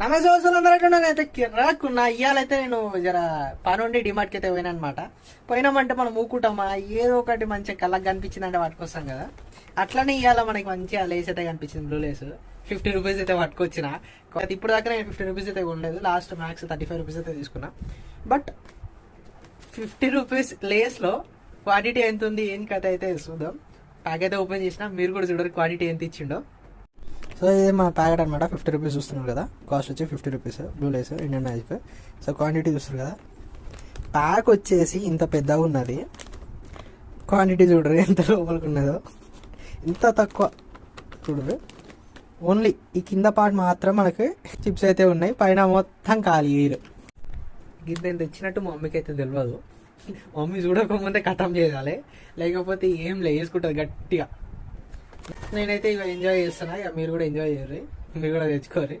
నమస్తే అందరూ రాకున్నా ఇయ్యాలైతే నేను జర పని ఉండి డిమార్ట్కి అయితే పోయినా అనమాట. పోయినామంటే మనం ఊకుంటామా ఏదో ఒకటి మంచిగా కళ్ళకి కనిపించిందంటే పట్టుకొస్తాం కదా. అట్లనే ఇవాళ మనకి మంచిగా లేస్ అయితే కనిపించింది, బ్లూ లేస్. 50 రూపీస్ అయితే పట్టుకొచ్చిన. ఇప్పుడు దాకా నేను 50 రూపీస్ అయితే కొనలేదు, లాస్ట్ మ్యాక్స్ 35 రూపీస్ అయితే తీసుకున్నా. బట్ 50 రూపీస్ లేస్లో క్వాంటిటీ ఎంత ఉంది ఏం కథ అయితే చూద్దాం. ప్యాక్ అయితే ఓపెన్ చేసిన, మీరు కూడా చూడరు క్వాంటిటీ ఎంత ఇచ్చిండో. సో ఇది మన ప్యాకెట్ అనమాట. 50 రూపీస్ చూస్తున్నారు కదా, కాస్ట్ వచ్చి 50 rupees blue Lay's Indian magic. So quantity చూస్తారు కదా, ప్యాక్ వచ్చేసి ఇంత పెద్దగా ఉన్నది. క్వాంటిటీ చూడరు ఎంత లోపలికి ఉన్నదో, ఇంత తక్కువ చూడరు. ఓన్లీ ఈ కింద పార్ట్ మాత్రం మనకి చిప్స్ అయితే ఉన్నాయి, పైన మొత్తం ఖాళీ ఎయిర్. గిద్ద తెచ్చినట్టు మా మమ్మీకి అయితే తెలియదు. మమ్మీ చూడకముందే కథం చేయాలి, లేకపోతే ఏం వేసుకుంటుంది గట్టిగా. నేనైతే ఇక ఎంజాయ్ చేస్తున్నా, ఇక మీరు కూడా ఎంజాయ్ చేయరు, మీరు కూడా తెచ్చుకోరు.